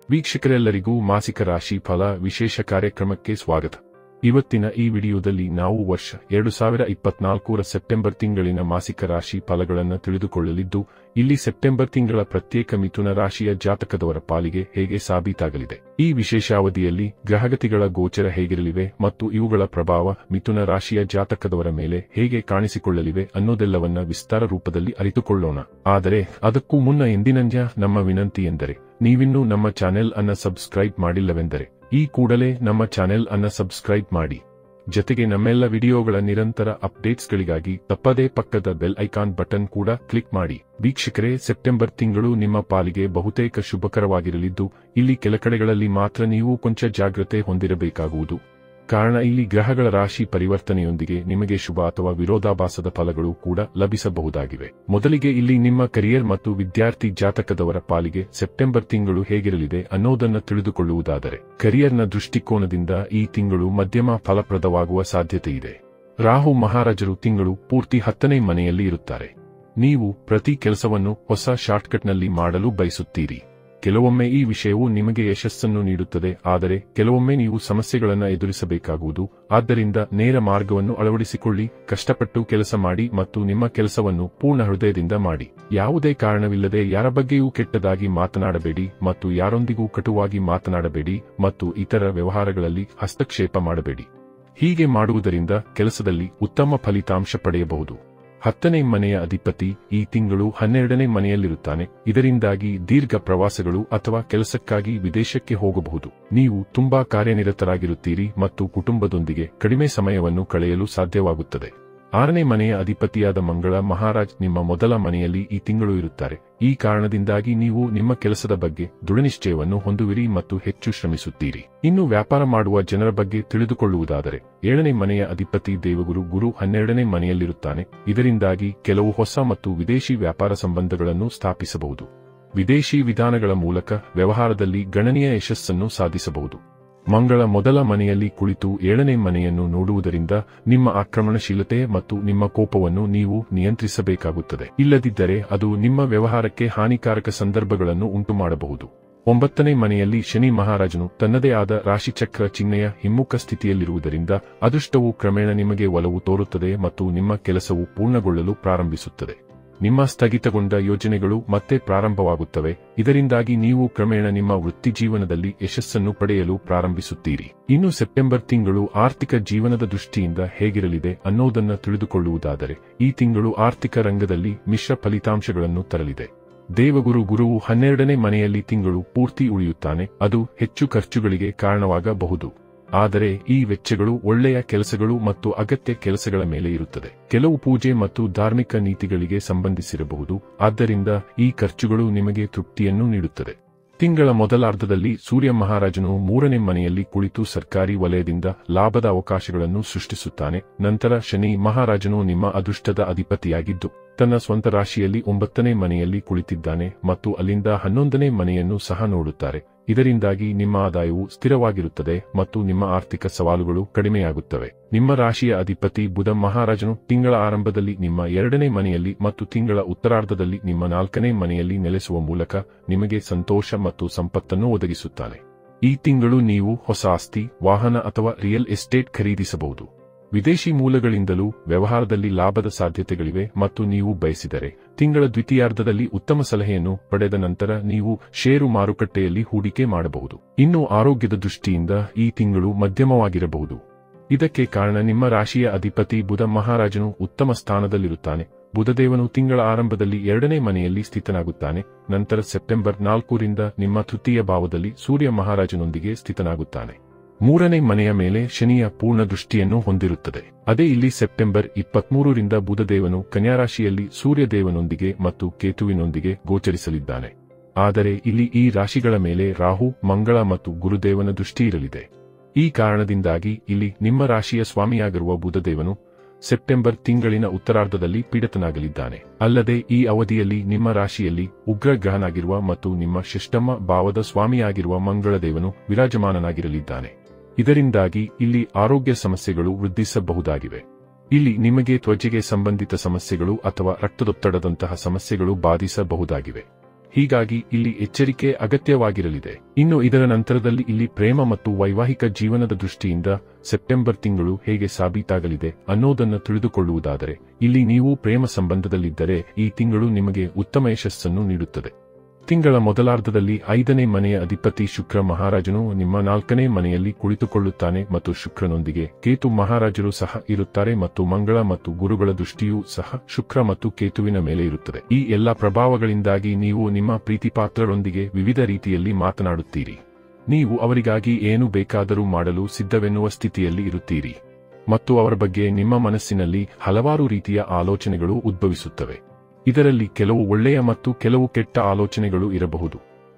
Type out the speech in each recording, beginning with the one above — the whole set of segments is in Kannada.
ವೀಕ್ಷಕರೆಲ್ಲರಿಗೂ ಮಾಸಿಕ ರಾಶಿ ಫಲ ವಿಶೇಷ ಕಾರ್ಯಕ್ರಮಕ್ಕೆ ಸ್ವಾಗತ. ಇವತ್ತಿನ ಈ ವಿಡಿಯೋದಲ್ಲಿ ನಾವು ವರ್ಷ 2024ರ ಸೆಪ್ಟೆಂಬರ್ ತಿಂಗಳಿನ ಮಾಸಿಕ ರಾಶಿ ಫಲಗಳನ್ನು ತಿಳಿದುಕೊಳ್ಳಲಿದ್ದು, ಇಲ್ಲಿ ಸೆಪ್ಟೆಂಬರ್ ತಿಂಗಳ ಪ್ರತ್ಯೇಕ ಮಿಥುನ ರಾಶಿಯ ಜಾತಕದವರ ಪಾಲಿಗೆ ಹೇಗೆ ಸಾಬೀತಾಗಲಿದೆ, ಈ ವಿಶೇಷ ಅವಧಿಯಲ್ಲಿ ಗ್ರಹಗತಿಗಳ ಗೋಚರ ಹೇಗಿರಲಿವೆ ಮತ್ತು ಇವುಗಳ ಪ್ರಭಾವ ಮಿಥುನ ರಾಶಿಯ ಜಾತಕದವರ ಮೇಲೆ ಹೇಗೆ ಕಾಣಿಸಿಕೊಳ್ಳಲಿವೆ ಅನ್ನೋದೆಲ್ಲವನ್ನ ವಿಸ್ತಾರ ರೂಪದಲ್ಲಿ ಅರಿತುಕೊಳ್ಳೋಣ. ಆದರೆ ಅದಕ್ಕೂ ಮುನ್ನ ಎಂದಿನಂತೆ ನಮ್ಮ ವಿನಂತಿ ಎಂದರೆ, ನೀವಿನ್ನೂ ನಮ್ಮ ಚಾನೆಲ್ ಅನ್ನು ಸಬ್ಸ್ಕ್ರೈಬ್ ಮಾಡಿಲ್ಲವೆಂದರೆ ಈ ಕೂಡಲೇ ನಮ್ಮ ಚಾನೆಲ್ ಅನ್ನು ಸಬ್ಸ್ಕ್ರೈಬ್ ಮಾಡಿ. ಜೊತೆಗೆ ನಮ್ಮೆಲ್ಲ ವಿಡಿಯೋಗಳ ನಿರಂತರ ಅಪ್ಡೇಟ್ಸ್ಗಳಿಗಾಗಿ ತಪ್ಪದೇ ಪಕ್ಕದ ಬೆಲ್ ಐಕಾನ್ ಬಟನ್ ಕೂಡ ಕ್ಲಿಕ್ ಮಾಡಿ. ವೀಕ್ಷಕರೇ, ಸೆಪ್ಟೆಂಬರ್ ತಿಂಗಳು ನಿಮ್ಮ ಪಾಲಿಗೆ ಬಹುತೇಕ ಶುಭಕರವಾಗಿರಲಿದ್ದು, ಇಲ್ಲಿ ಕೆಲ ಕಡೆಗಳಲ್ಲಿ ಮಾತ್ರ ನೀವು ಕೊಂಚ ಜಾಗ್ರತೆ ಹೊಂದಿರಬೇಕಾಗುವುದು. ಕಾರಣ, ಇಲ್ಲಿ ಗ್ರಹಗಳ ರಾಶಿ ಪರಿವರ್ತನೆಯೊಂದಿಗೆ ನಿಮಗೆ ಶುಭ ಅಥವಾ ವಿರೋಧಾಭಾಸದ ಫಲಗಳು ಕೂಡ ಲಭಿಸಬಹುದಾಗಿವೆ. ಮೊದಲಿಗೆ ಇಲ್ಲಿ ನಿಮ್ಮ ಕರಿಯರ್ ಮತ್ತು ವಿದ್ಯಾರ್ಥಿ ಜಾತಕದವರ ಪಾಲಿಗೆ ಸೆಪ್ಟೆಂಬರ್ ತಿಂಗಳು ಹೇಗಿರಲಿದೆ ಅನ್ನೋದನ್ನು ತಿಳಿದುಕೊಳ್ಳುವುದಾದರೆ, ಕರಿಯರ್ನ ದೃಷ್ಟಿಕೋನದಿಂದ ಈ ತಿಂಗಳು ಮಧ್ಯಮ ಫಲಪ್ರದವಾಗುವ ಸಾಧ್ಯತೆಯಿದೆ. ರಾಹು ಮಹಾರಾಜರು ತಿಂಗಳು ಪೂರ್ತಿ 10ನೇ ಮನೆಯಲ್ಲಿ ಇರುತ್ತಾರೆ. ನೀವು ಪ್ರತಿ ಕೆಲಸವನ್ನು ಹೊಸ ಶಾರ್ಟ್ಕಟ್ನಲ್ಲಿ ಮಾಡಲು ಬಯಸುತ್ತೀರಿ. ಕೆಲವೊಮ್ಮೆ ಈ ವಿಷಯವು ನಿಮಗೆ ಯಶಸ್ಸನ್ನು ನೀಡುತ್ತದೆ, ಆದರೆ ಕೆಲವೊಮ್ಮೆ ನೀವು ಸಮಸ್ಯೆಗಳನ್ನು ಎದುರಿಸಬೇಕಾಗುವುದು. ಆದ್ದರಿಂದ ನೇರ ಮಾರ್ಗವನ್ನು ಅಳವಡಿಸಿಕೊಳ್ಳಿ, ಕಷ್ಟಪಟ್ಟು ಕೆಲಸ ಮಾಡಿ ಮತ್ತು ನಿಮ್ಮ ಕೆಲಸವನ್ನು ಪೂರ್ಣ ಹೃದಯದಿಂದ ಮಾಡಿ. ಯಾವುದೇ ಕಾರಣವಿಲ್ಲದೆ ಯಾರ ಬಗ್ಗೆಯೂ ಕೆಟ್ಟದಾಗಿ ಮಾತನಾಡಬೇಡಿ ಮತ್ತು ಯಾರೊಂದಿಗೂ ಕಟುವಾಗಿ ಮಾತನಾಡಬೇಡಿ ಮತ್ತು ಇತರ ವ್ಯವಹಾರಗಳಲ್ಲಿ ಹಸ್ತಕ್ಷೇಪ ಮಾಡಬೇಡಿ. ಹೀಗೆ ಮಾಡುವುದರಿಂದ ಕೆಲಸದಲ್ಲಿ ಉತ್ತಮ ಫಲಿತಾಂಶ ಪಡೆಯಬಹುದು. 10ನೇ ಮನೆಯ ಅಧಿಪತಿ ಈ ತಿಂಗಳು 12ನೇ ಮನೆಯಲ್ಲಿರುತ್ತಾನೆ. ಇದರಿಂದಾಗಿ ದೀರ್ಘ ಪ್ರವಾಸಗಳು ಅಥವಾ ಕೆಲಸಕ್ಕಾಗಿ ವಿದೇಶಕ್ಕೆ ಹೋಗಬಹುದು. ನೀವು ತುಂಬಾ ಕಾರ್ಯನಿರತರಾಗಿರುತ್ತೀರಿ ಮತ್ತು ಕುಟುಂಬದೊಂದಿಗೆ ಕಡಿಮೆ ಸಮಯವನ್ನು ಕಳೆಯಲು ಸಾಧ್ಯವಾಗುತ್ತದೆ. 6ನೇ ಮನೆಯ ಅಧಿಪತಿಯಾದ ಮಂಗಳ ಮಹಾರಾಜ್ ನಿಮ್ಮ ಮೊದಲ ಮನೆಯಲ್ಲಿ ಈ ತಿಂಗಳು ಇರುತ್ತಾರೆ. ಈ ಕಾರಣದಿಂದಾಗಿ ನೀವು ನಿಮ್ಮ ಕೆಲಸದ ಬಗ್ಗೆ ದೃಢನಿಶ್ಚಯವನ್ನು ಹೊಂದುವಿರಿ ಮತ್ತು ಹೆಚ್ಚು ಶ್ರಮಿಸುತ್ತೀರಿ. ಇನ್ನು ವ್ಯಾಪಾರ ಮಾಡುವ ಜನರ ಬಗ್ಗೆ ತಿಳಿದುಕೊಳ್ಳುವುದಾದರೆ, 7ನೇ ಮನೆಯ ಅಧಿಪತಿ ದೇವಗುರು ಗುರು 12ನೇ ಮನೆಯಲ್ಲಿರುತ್ತಾನೆ. ಇದರಿಂದಾಗಿ ಕೆಲವು ಹೊಸ ಮತ್ತು ವಿದೇಶಿ ವ್ಯಾಪಾರ ಸಂಬಂಧಗಳನ್ನು ಸ್ಥಾಪಿಸಬಹುದು. ವಿದೇಶಿ ವಿಧಾನಗಳ ಮೂಲಕ ವ್ಯವಹಾರದಲ್ಲಿ ಗಣನೀಯ ಯಶಸ್ಸನ್ನು ಸಾಧಿಸಬಹುದು. ಮಂಗಳ ಮೊದಲ ಮನೆಯಲ್ಲಿ ಕುಳಿತು 7ನೇ ಮನೆಯನ್ನು ನೋಡುವುದರಿಂದ ನಿಮ್ಮ ಆಕ್ರಮಣಶೀಲತೆ ಮತ್ತು ನಿಮ್ಮ ಕೋಪವನ್ನು ನೀವು ನಿಯಂತ್ರಿಸಬೇಕಾಗುತ್ತದೆ. ಇಲ್ಲದಿದ್ದರೆ ಅದು ನಿಮ್ಮ ವ್ಯವಹಾರಕ್ಕೆ ಹಾನಿಕಾರಕ ಸಂದರ್ಭಗಳನ್ನು ಉಂಟುಮಾಡಬಹುದು. 9ನೇ ಮನೆಯಲ್ಲಿ ಶನಿ ಮಹಾರಾಜನು ತನ್ನದೇ ಆದ ರಾಶಿಚಕ್ರ ಚಿಹ್ನೆಯ ಹಿಮ್ಮುಖ ಸ್ಥಿತಿಯಲ್ಲಿರುವುದರಿಂದ ಅದೃಷ್ಟವು ಕ್ರಮೇಣ ನಿಮಗೆ ಒಲವು ತೋರುತ್ತದೆ ಮತ್ತು ನಿಮ್ಮ ಕೆಲಸವು ಪೂರ್ಣಗೊಳ್ಳಲು ಪ್ರಾರಂಭಿಸುತ್ತದೆ. ನಿಮ್ಮ ಸ್ಥಗಿತಗೊಂಡ ಯೋಜನೆಗಳು ಮತ್ತೆ ಪ್ರಾರಂಭವಾಗುತ್ತವೆ. ಇದರಿಂದಾಗಿ ನೀವು ಕ್ರಮೇಣ ನಿಮ್ಮ ವೃತ್ತಿ ಜೀವನದಲ್ಲಿ ಯಶಸ್ಸನ್ನು ಪಡೆಯಲು ಪ್ರಾರಂಭಿಸುತ್ತೀರಿ. ಇನ್ನು ಸೆಪ್ಟೆಂಬರ್ ತಿಂಗಳು ಆರ್ಥಿಕ ಜೀವನದ ದೃಷ್ಟಿಯಿಂದ ಹೇಗಿರಲಿದೆ ಅನ್ನೋದನ್ನು ತಿಳಿದುಕೊಳ್ಳುವುದಾದರೆ, ಈ ತಿಂಗಳು ಆರ್ಥಿಕ ರಂಗದಲ್ಲಿ ಮಿಶ್ರ ಫಲಿತಾಂಶಗಳನ್ನು ತರಲಿದೆ. ದೇವಗುರು ಗುರುವು 12ನೇ ಮನೆಯಲ್ಲಿ ತಿಂಗಳು ಪೂರ್ತಿ ಉಳಿಯುತ್ತಾನೆ. ಅದು ಹೆಚ್ಚು ಖರ್ಚುಗಳಿಗೆ ಕಾರಣವಾಗಬಹುದು. ಆದರೆ ಈ ವೆಚ್ಚಗಳು ಒಳ್ಳೆಯ ಕೆಲಸಗಳು ಮತ್ತು ಅಗತ್ಯ ಕೆಲಸಗಳ ಮೇಲೆ ಇರುತ್ತದೆ. ಕೆಲವು ಪೂಜೆ ಮತ್ತು ಧಾರ್ಮಿಕ ನೀತಿಗಳಿಗೆ ಸಂಬಂಧಿಸಿರಬಹುದು. ಆದ್ದರಿಂದ ಈ ಖರ್ಚುಗಳು ನಿಮಗೆ ತೃಪ್ತಿಯನ್ನು ನೀಡುತ್ತದೆ. ತಿಂಗಳ ಮೊದಲಾರ್ಧದಲ್ಲಿ ಸೂರ್ಯ ಮಹಾರಾಜನು 3ನೇ ಮನೆಯಲ್ಲಿ ಕುಳಿತು ಸರ್ಕಾರಿ ವಲಯದಿಂದ ಲಾಭದ ಅವಕಾಶಗಳನ್ನು ಸೃಷ್ಟಿಸುತ್ತಾನೆ. ನಂತರ ಶನಿ ಮಹಾರಾಜನು ನಿಮ್ಮ ಅದೃಷ್ಟದ ಅಧಿಪತಿಯಾಗಿದ್ದು ತನ್ನ ಸ್ವಂತ ರಾಶಿಯಲ್ಲಿ 9ನೇ ಮನೆಯಲ್ಲಿ ಕುಳಿತಿದ್ದಾನೆ ಮತ್ತು ಅಲ್ಲಿಂದ 11ನೇ ಮನೆಯನ್ನು ಸಹ ನೋಡುತ್ತಾರೆ. ಇದರಿಂದಾಗಿ ನಿಮ್ಮ ಆದಾಯವು ಸ್ಥಿರವಾಗಿರುತ್ತದೆ ಮತ್ತು ನಿಮ್ಮ ಆರ್ಥಿಕ ಸವಾಲುಗಳು ಕಡಿಮೆಯಾಗುತ್ತವೆ. ನಿಮ್ಮ ರಾಶಿಯ ಅಧಿಪತಿ ಬುಧ ಮಹಾರಾಜನು ತಿಂಗಳ ಆರಂಭದಲ್ಲಿ ನಿಮ್ಮ 2ನೇ ಮನೆಯಲ್ಲಿ ಮತ್ತು ತಿಂಗಳ ಉತ್ತರಾರ್ಧದಲ್ಲಿ ನಿಮ್ಮ 4ನೇ ಮನೆಯಲ್ಲಿ ನೆಲೆಸುವ ಮೂಲಕ ನಿಮಗೆ ಸಂತೋಷ ಮತ್ತು ಸಂಪತ್ತನ್ನು ಒದಗಿಸುತ್ತಾನೆ. ಈ ತಿಂಗಳು ನೀವು ಹೊಸ ಆಸ್ತಿ, ವಾಹನ ಅಥವಾ ರಿಯಲ್ ಎಸ್ಟೇಟ್ ಖರೀದಿಸಬಹುದು. ವಿದೇಶಿ ಮೂಲಗಳಿಂದಲೂ ವ್ಯವಹಾರದಲ್ಲಿ ಲಾಭದ ಸಾಧ್ಯತೆಗಳಿವೆ ಮತ್ತು ನೀವು ಬಯಸಿದರೆ ತಿಂಗಳ ದ್ವಿತೀಯಾರ್ಧದಲ್ಲಿ ಉತ್ತಮ ಸಲಹೆಯನ್ನು ಪಡೆದ ನಂತರ ನೀವು ಷೇರು ಮಾರುಕಟ್ಟೆಯಲ್ಲಿ ಹೂಡಿಕೆ ಮಾಡಬಹುದು. ಇನ್ನು ಆರೋಗ್ಯದ ದೃಷ್ಟಿಯಿಂದ ಈ ತಿಂಗಳು ಮಧ್ಯಮವಾಗಿರಬಹುದು. ಇದಕ್ಕೆ ಕಾರಣ, ನಿಮ್ಮ ರಾಶಿಯ ಅಧಿಪತಿ ಬುಧ ಮಹಾರಾಜನು ಉತ್ತಮ ಸ್ಥಾನದಲ್ಲಿರುತ್ತಾನೆ. ಬುಧದೇವನು ತಿಂಗಳ ಆರಂಭದಲ್ಲಿ 2ನೇ ಮನೆಯಲ್ಲಿ ಸ್ಥಿತನಾಗುತ್ತಾನೆ. ನಂತರ ಸೆಪ್ಟೆಂಬರ್ 4ರಿಂದ ನಿಮ್ಮ ತೃತೀಯ ಭಾವದಲ್ಲಿ ಸೂರ್ಯ ಮಹಾರಾಜನೊಂದಿಗೆ ಸ್ಥಿತನಾಗುತ್ತಾನೆ. 3ನೇ ಮನೆಯ ಮೇಲೆ ಶನಿಯ ಪೂರ್ಣ ದೃಷ್ಟಿಯನ್ನು ಹೊಂದಿರುತ್ತದೆ. ಅದೇ ಇಲ್ಲಿ ಸೆಪ್ಟೆಂಬರ್ 23ರಿಂದ ಬುಧದೇವನು ಕನ್ಯಾರಾಶಿಯಲ್ಲಿ ಸೂರ್ಯದೇವನೊಂದಿಗೆ ಮತ್ತು ಕೇತುವಿನೊಂದಿಗೆ ಗೋಚರಿಸಲಿದ್ದಾನೆ. ಆದರೆ ಇಲ್ಲಿ ಈ ರಾಶಿಗಳ ಮೇಲೆ ರಾಹು, ಮಂಗಳ ಮತ್ತು ಗುರುದೇವನ ದೃಷ್ಟಿ ಇರಲಿದೆ. ಈ ಕಾರಣದಿಂದಾಗಿ ಇಲ್ಲಿ ನಿಮ್ಮ ರಾಶಿಯ ಸ್ವಾಮಿಯಾಗಿರುವ ಬುಧದೇವನು ಸೆಪ್ಟೆಂಬರ್ ತಿಂಗಳಿನ ಉತ್ತರಾರ್ಧದಲ್ಲಿ ಪೀಡಿತನಾಗಲಿದ್ದಾನೆ. ಅಲ್ಲದೆ ಈ ಅವಧಿಯಲ್ಲಿ ನಿಮ್ಮ ರಾಶಿಯಲ್ಲಿ ಉಗ್ರ ಗ್ರಹನಾಗಿರುವ ಮತ್ತು ನಿಮ್ಮ ಷಷ್ಠಮ ಭಾವದ ಸ್ವಾಮಿಯಾಗಿರುವ ಮಂಗಳದೇವನು ವಿರಾಜಮಾನನಾಗಿರಲಿದ್ದಾನೆ. ಇದರಿಂದಾಗಿ ಇಲ್ಲಿ ಆರೋಗ್ಯ ಸಮಸ್ಯೆಗಳು ವೃದ್ಧಿಸಬಹುದಾಗಿವೆ. ಇಲ್ಲಿ ನಿಮಗೆ ತ್ವಚೆಗೆ ಸಂಬಂಧಿತ ಸಮಸ್ಯೆಗಳು ಅಥವಾ ರಕ್ತದೊತ್ತಡದಂತಹ ಸಮಸ್ಯೆಗಳು ಬಾಧಿಸಬಹುದಾಗಿವೆ. ಹೀಗಾಗಿ ಇಲ್ಲಿ ಎಚ್ಚರಿಕೆ ಅಗತ್ಯವಾಗಿರಲಿದೆ. ಇನ್ನು ಇದರ ನಂತರದಲ್ಲಿ ಇಲ್ಲಿ ಪ್ರೇಮ ಮತ್ತು ವೈವಾಹಿಕ ಜೀವನದ ದೃಷ್ಟಿಯಿಂದ ಸೆಪ್ಟೆಂಬರ್ ತಿಂಗಳು ಹೇಗೆ ಸಾಬೀತಾಗಲಿದೆ ಅನ್ನೋದನ್ನು ತಿಳಿದುಕೊಳ್ಳುವುದಾದರೆ, ಇಲ್ಲಿ ನೀವು ಪ್ರೇಮ ಸಂಬಂಧದಲ್ಲಿದ್ದರೆ ಈ ತಿಂಗಳು ನಿಮಗೆ ಉತ್ತಮ ಯಶಸ್ಸನ್ನು ನೀಡುತ್ತದೆ. ತಿಂಗಳ ಮೊದಲಾರ್ಧದಲ್ಲಿ 5ನೇ ಮನೆಯ ಅಧಿಪತಿ ಶುಕ್ರ ಮಹಾರಾಜನು ನಿಮ್ಮ 4ನೇ ಮನೆಯಲ್ಲಿ ಕುಳಿತುಕೊಳ್ಳುತ್ತಾನೆ ಮತ್ತು ಶುಕ್ರನೊಂದಿಗೆ ಕೇತು ಮಹಾರಾಜರು ಸಹ ಇರುತ್ತಾರೆ ಮತ್ತು ಮಂಗಳ ಮತ್ತು ಗುರುಗಳ ದೃಷ್ಟಿಯೂ ಸಹ ಶುಕ್ರ ಮತ್ತು ಕೇತುವಿನ ಮೇಲೆ ಇರುತ್ತದೆ. ಈ ಎಲ್ಲ ಪ್ರಭಾವಗಳಿಂದಾಗಿ ನೀವು ನಿಮ್ಮ ಪ್ರೀತಿಪಾತ್ರರೊಂದಿಗೆ ವಿವಿಧ ರೀತಿಯಲ್ಲಿ ಮಾತನಾಡುತ್ತೀರಿ. ನೀವು ಅವರಿಗಾಗಿ ಏನು ಬೇಕಾದರೂ ಮಾಡಲು ಸಿದ್ಧವೆನ್ನುವ ಸ್ಥಿತಿಯಲ್ಲಿ ಇರುತ್ತೀರಿ ಮತ್ತು ಅವರ ಬಗ್ಗೆ ನಿಮ್ಮ ಮನಸ್ಸಿನಲ್ಲಿ ಹಲವಾರು ರೀತಿಯ ಆಲೋಚನೆಗಳು ಉದ್ಭವಿಸುತ್ತವೆ. ಇದರಲ್ಲಿ ಕೆಲವು ಒಳ್ಳೆಯ ಮತ್ತು ಕೆಲವು ಕೆಟ್ಟ ಆಲೋಚನೆಗಳು ಇರಬಹುದು.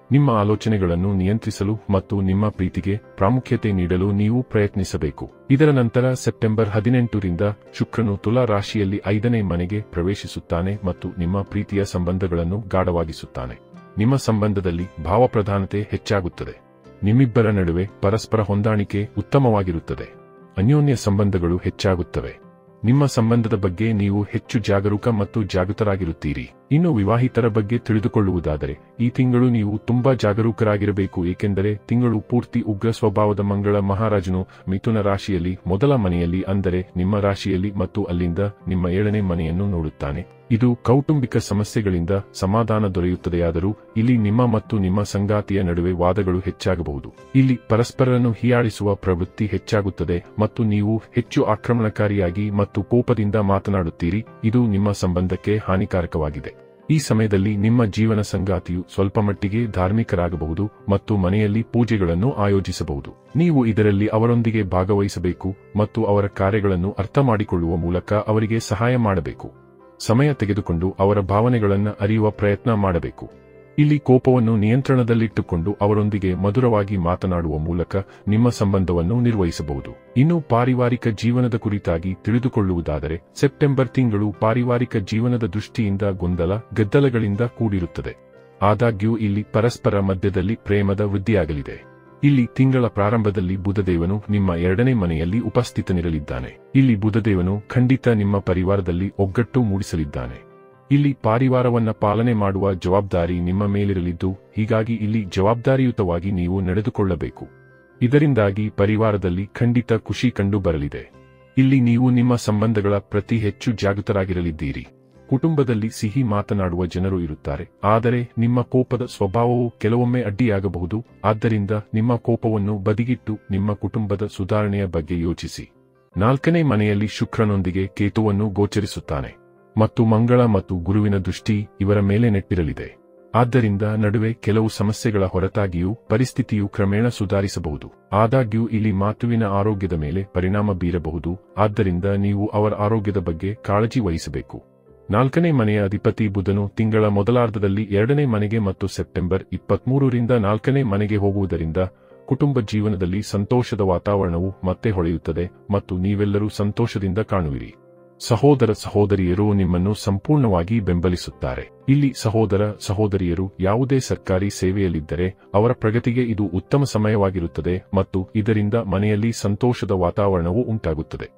ನಿಮ್ಮ ಆಲೋಚನೆಗಳನ್ನು ನಿಯಂತ್ರಿಸಲು ಮತ್ತು ನಿಮ್ಮ ಪ್ರೀತಿಗೆ ಪ್ರಾಮುಖ್ಯತೆ ನೀಡಲು ನೀವು ಪ್ರಯತ್ನಿಸಬೇಕು. ಇದರ ನಂತರ ಸೆಪ್ಟೆಂಬರ್ 18ರಿಂದ ಶುಕ್ರನು ತುಲಾ ರಾಶಿಯಲ್ಲಿ 5ನೇ ಮನೆಗೆ ಪ್ರವೇಶಿಸುತ್ತಾನೆ ಮತ್ತು ನಿಮ್ಮ ಪ್ರೀತಿಯ ಸಂಬಂಧಗಳನ್ನು ಗಾಢವಾಗಿಸುತ್ತಾನೆ. ನಿಮ್ಮ ಸಂಬಂಧದಲ್ಲಿ ಭಾವಪ್ರಧಾನತೆ ಹೆಚ್ಚಾಗುತ್ತದೆ. ನಿಮ್ಮಿಬ್ಬರ ನಡುವೆ ಪರಸ್ಪರ ಹೊಂದಾಣಿಕೆ ಉತ್ತಮವಾಗಿರುತ್ತದೆ. ಅನ್ಯೋನ್ಯ ಸಂಬಂಧಗಳು ಹೆಚ್ಚಾಗುತ್ತವೆ. ನಿಮ್ಮ ಸಂಬಂಧದ ಬಗ್ಗೆ ನೀವು ಹೆಚ್ಚು ಜಾಗರೂಕ ಮತ್ತು ಜಾಗೃತರಾಗಿರುತ್ತೀರಿ. ಇನ್ನು ವಿವಾಹಿತರ ಬಗ್ಗೆ ತಿಳಿದುಕೊಳ್ಳುವುದಾದರೆ, ಈ ತಿಂಗಳು ನೀವು ತುಂಬಾ ಜಾಗರೂಕರಾಗಿರಬೇಕು, ಏಕೆಂದರೆ ತಿಂಗಳು ಪೂರ್ತಿ ಉಗ್ರ ಸ್ವಭಾವದ ಮಂಗಳ ಮಹಾರಾಜನು ಮಿಥುನ ರಾಶಿಯಲ್ಲಿ ಮೊದಲ ಮನೆಯಲ್ಲಿ, ಅಂದರೆ ನಿಮ್ಮ ರಾಶಿಯಲ್ಲಿ ಮತ್ತು ಅಲ್ಲಿಂದ ನಿಮ್ಮ 7ನೇ ಮನೆಯನ್ನು ನೋಡುತ್ತಾನೆ. ಇದು ಕೌಟುಂಬಿಕ ಸಮಸ್ಯೆಗಳಿಂದ ಸಮಾಧಾನ ದೊರೆಯುತ್ತದೆಯಾದರೂ ಇಲ್ಲಿ ನಿಮ್ಮ ಮತ್ತು ನಿಮ್ಮ ಸಂಗಾತಿಯ ನಡುವೆ ವಾದಗಳು ಹೆಚ್ಚಾಗಬಹುದು. ಇಲ್ಲಿ ಪರಸ್ಪರರನ್ನು ಹೀಯಾಳಿಸುವ ಪ್ರವೃತ್ತಿ ಹೆಚ್ಚಾಗುತ್ತದೆ ಮತ್ತು ನೀವು ಹೆಚ್ಚು ಆಕ್ರಮಣಕಾರಿಯಾಗಿ ಮತ್ತು ಕೋಪದಿಂದ ಮಾತನಾಡುತ್ತೀರಿ. ಇದು ನಿಮ್ಮ ಸಂಬಂಧಕ್ಕೆ ಹಾನಿಕಾರಕವಾಗಿದೆ. ಈ ಸಮಯದಲ್ಲಿ ನಿಮ್ಮ ಜೀವನ ಸಂಗಾತಿಯು ಸ್ವಲ್ಪಮಟ್ಟಿಗೆ ಧಾರ್ಮಿಕರಾಗಬಹುದು ಮತ್ತು ಮನೆಯಲ್ಲಿ ಪೂಜೆಗಳನ್ನು ಆಯೋಜಿಸಬಹುದು. ನೀವು ಇದರಲ್ಲಿ ಅವರೊಂದಿಗೆ ಭಾಗವಹಿಸಬೇಕು ಮತ್ತು ಅವರ ಕಾರ್ಯಗಳನ್ನು ಅರ್ಥಮಾಡಿಕೊಳ್ಳುವ ಮೂಲಕ ಅವರಿಗೆ ಸಹಾಯ ಮಾಡಬೇಕು. ಸಮಯ ತೆಗೆದುಕೊಂಡು ಅವರ ಭಾವನೆಗಳನ್ನು ಅರಿಯುವ ಪ್ರಯತ್ನ ಮಾಡಬೇಕು. ಇಲ್ಲಿ ಕೋಪವನ್ನು ನಿಯಂತ್ರಣದಲ್ಲಿಟ್ಟುಕೊಂಡು ಅವರೊಂದಿಗೆ ಮಧುರವಾಗಿ ಮಾತನಾಡುವ ಮೂಲಕ ನಿಮ್ಮ ಸಂಬಂಧವನ್ನು ನಿರ್ವಹಿಸಬಹುದು. ಇನ್ನು ಪಾರಿವಾರಿಕ ಜೀವನದ ಕುರಿತಾಗಿ ತಿಳಿದುಕೊಳ್ಳುವುದಾದರೆ, ಸೆಪ್ಟೆಂಬರ್ ತಿಂಗಳು ಪಾರಿವಾರಿಕ ಜೀವನದ ದೃಷ್ಟಿಯಿಂದ ಗೊಂದಲ, ಗದ್ದಲಗಳಿಂದ ಕೂಡಿರುತ್ತದೆ. ಆದಾಗ್ಯೂ ಇಲ್ಲಿ ಪರಸ್ಪರ ಮಧ್ಯದಲ್ಲಿ ಪ್ರೇಮದ ವೃದ್ಧಿಯಾಗಲಿದೆ. ಇಲ್ಲಿ ತಿಂಗಳ ಪ್ರಾರಂಭದಲ್ಲಿ ಬುಧದೇವನು ನಿಮ್ಮ 2ನೇ ಮನೆಯಲ್ಲಿ ಉಪಸ್ಥಿತನಿರಲಿದ್ದಾನೆ. ಇಲ್ಲಿ ಬುಧದೇವನು ಖಂಡಿತ ನಿಮ್ಮ ಪರಿವಾರದಲ್ಲಿ ಒಗ್ಗಟ್ಟು ಮೂಡಿಸಲಿದ್ದಾನೆ. ಇಲ್ಲಿ ಪಾರಿವಾರವನ್ನ ಪಾಲನೆ ಮಾಡುವ ಜವಾಬ್ದಾರಿ ನಿಮ್ಮ ಮೇಲಿರಲಿದ್ದು, ಹೀಗಾಗಿ ಇಲ್ಲಿ ಜವಾಬ್ದಾರಿಯುತವಾಗಿ ನೀವು ನಡೆದುಕೊಳ್ಳಬೇಕು. ಇದರಿಂದಾಗಿ ಪರಿವಾರದಲ್ಲಿ ಖಂಡಿತ ಖುಷಿ ಕಂಡು ಬರಲಿದೆ. ಇಲ್ಲಿ ನೀವು ನಿಮ್ಮ ಸಂಬಂಧಗಳ ಪ್ರತಿ ಹೆಚ್ಚು ಜಾಗೃತರಾಗಿರಲಿದ್ದೀರಿ. ಕುಟುಂಬದಲ್ಲಿ ಸಿಹಿ ಮಾತನಾಡುವ ಜನರು ಇರುತ್ತಾರೆ, ಆದರೆ ನಿಮ್ಮ ಕೋಪದ ಸ್ವಭಾವವು ಕೆಲವೊಮ್ಮೆ ಅಡ್ಡಿಯಾಗಬಹುದು. ಆದ್ದರಿಂದ ನಿಮ್ಮ ಕೋಪವನ್ನು ಬದಿಗಿಟ್ಟು ನಿಮ್ಮ ಕುಟುಂಬದ ಸುಧಾರಣೆಯ ಬಗ್ಗೆ ಯೋಚಿಸಿ. 4ನೇ ಮನೆಯಲ್ಲಿ ಶುಕ್ರನೊಂದಿಗೆ ಕೇತುವನ್ನು ಗೋಚರಿಸುತ್ತಾನೆ ಮತ್ತು ಮಂಗಳ ಮತ್ತು ಗುರುವಿನ ದೃಷ್ಟಿ ಇವರ ಮೇಲೆ ನೆಟ್ಟಿರಲಿದೆ. ಆದ್ದರಿಂದ ನಡುವೆ ಕೆಲವು ಸಮಸ್ಯೆಗಳ ಹೊರತಾಗಿಯೂ ಪರಿಸ್ಥಿತಿಯು ಕ್ರಮೇಣ ಸುಧಾರಿಸಬಹುದು. ಆದಾಗ್ಯೂ ಇಲ್ಲಿ ಮಾತುವಿನ ಆರೋಗ್ಯದ ಮೇಲೆ ಪರಿಣಾಮ ಬೀರಬಹುದು. ಆದ್ದರಿಂದ ನೀವು ಅವರ ಆರೋಗ್ಯದ ಬಗ್ಗೆ ಕಾಳಜಿ ವಹಿಸಬೇಕು. 4ನೇ ಮನೆಯ ಅಧಿಪತಿ ಬುಧನು ತಿಂಗಳ ಮೊದಲಾರ್ಧದಲ್ಲಿ 2ನೇ ಮನೆಗೆ ಮತ್ತು ಸೆಪ್ಟೆಂಬರ್ 23ರಿಂದ 4ನೇ ಮನೆಗೆ ಹೋಗುವುದರಿಂದ ಕುಟುಂಬ ಜೀವನದಲ್ಲಿ ಸಂತೋಷದ ವಾತಾವರಣವು ಮತ್ತೆ ಹೊಳೆಯುತ್ತದೆ ಮತ್ತು ನೀವೆಲ್ಲರೂ ಸಂತೋಷದಿಂದ ಕಾಣುವಿರಿ. ಸಹೋದರ ಸಹೋದರಿಯರು ನಿಮ್ಮನ್ನು ಸಂಪೂರ್ಣವಾಗಿ ಬೆಂಬಲಿಸುತ್ತಾರೆ. ಇಲ್ಲಿ ಸಹೋದರ ಸಹೋದರಿಯರು ಯಾವುದೇ ಸರ್ಕಾರಿ ಸೇವೆಯಲ್ಲಿದ್ದರೆ ಅವರ ಪ್ರಗತಿಗೆ ಇದು ಉತ್ತಮ ಸಮಯವಾಗಿರುತ್ತದೆ ಮತ್ತು ಇದರಿಂದ ಮನೆಯಲ್ಲಿ ಸಂತೋಷದ ವಾತಾವರಣವು ಉಂಟಾಗುತ್ತದೆ.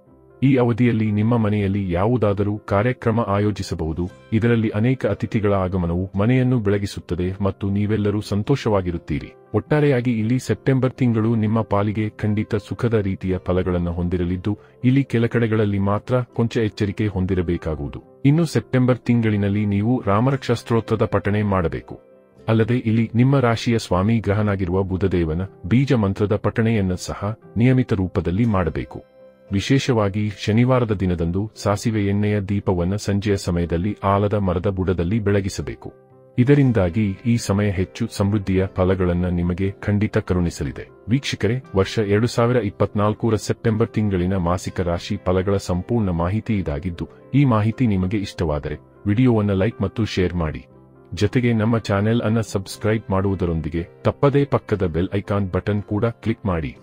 ಈ ಅವಧಿಯಲ್ಲಿ ನಿಮ್ಮ ಮನೆಯಲ್ಲಿ ಯಾವುದಾದರೂ ಕಾರ್ಯಕ್ರಮ ಆಯೋಜಿಸಬಹುದು. ಇದರಲ್ಲಿ ಅನೇಕ ಅತಿಥಿಗಳ ಆಗಮನವು ಮನೆಯನ್ನು ಬೆಳಗಿಸುತ್ತದೆ ಮತ್ತು ನೀವೆಲ್ಲರೂ ಸಂತೋಷವಾಗಿರುತ್ತೀರಿ. ಒಟ್ಟಾರೆಯಾಗಿ ಇಲ್ಲಿ ಸೆಪ್ಟೆಂಬರ್ ತಿಂಗಳು ನಿಮ್ಮ ಪಾಲಿಗೆ ಖಂಡಿತ ಸುಖದ ರೀತಿಯ ಫಲಗಳನ್ನು ಹೊಂದಿರಲಿದ್ದು, ಇಲ್ಲಿ ಕೆಲ ಕಡೆಗಳಲ್ಲಿ ಮಾತ್ರ ಕೊಂಚ ಎಚ್ಚರಿಕೆ ಹೊಂದಿರಬೇಕಾಗುವುದು. ಇನ್ನು ಸೆಪ್ಟೆಂಬರ್ ತಿಂಗಳಿನಲ್ಲಿ ನೀವು ರಾಮರಕ್ಷಾ ಸ್ತೋತ್ರದ ಪಠಣೆ ಮಾಡಬೇಕು. ಅಲ್ಲದೆ ಇಲ್ಲಿ ನಿಮ್ಮ ರಾಶಿಯ ಸ್ವಾಮಿ ಗ್ರಹನಾಗಿರುವ ಬುಧದೇವನ ಬೀಜ ಮಂತ್ರದ ಪಠಣೆಯನ್ನು ಸಹ ನಿಯಮಿತ ರೂಪದಲ್ಲಿ ಮಾಡಬೇಕು. ವಿಶೇಷವಾಗಿ ಶನಿವಾರದ ದಿನದಂದು ಸಾಸಿವೆ ಎಣ್ಣೆಯ ದೀಪವನ್ನು ಸಂಜೆಯ ಸಮಯದಲ್ಲಿ ಆಲದ ಮರದ ಬುಡದಲ್ಲಿ ಬೆಳಗಿಸಬೇಕು. ಇದರಿಂದಾಗಿ ಈ ಸಮಯ ಹೆಚ್ಚು ಸಮೃದ್ಧಿಯ ಫಲಗಳನ್ನು ನಿಮಗೆ ಖಂಡಿತ ಕರುಣಿಸಲಿದೆ. ವೀಕ್ಷಕರೇ, ವರ್ಷ 2024ರ ಸೆಪ್ಟೆಂಬರ್ ತಿಂಗಳಿನ ಮಾಸಿಕ ರಾಶಿ ಫಲಗಳ ಸಂಪೂರ್ಣ ಮಾಹಿತಿ ಇದಾಗಿದ್ದು, ಈ ಮಾಹಿತಿ ನಿಮಗೆ ಇಷ್ಟವಾದರೆ ವಿಡಿಯೋವನ್ನು ಲೈಕ್ ಮತ್ತು ಶೇರ್ ಮಾಡಿ. ಜೊತೆಗೆ ನಮ್ಮ ಚಾನೆಲ್ ಅನ್ನು ಸಬ್ಸ್ಕ್ರೈಬ್ ಮಾಡುವುದರೊಂದಿಗೆ ತಪ್ಪದೇ ಪಕ್ಕದ ಬೆಲ್ ಐಕಾನ್ ಬಟನ್ ಕೂಡ ಕ್ಲಿಕ್ ಮಾಡಿ.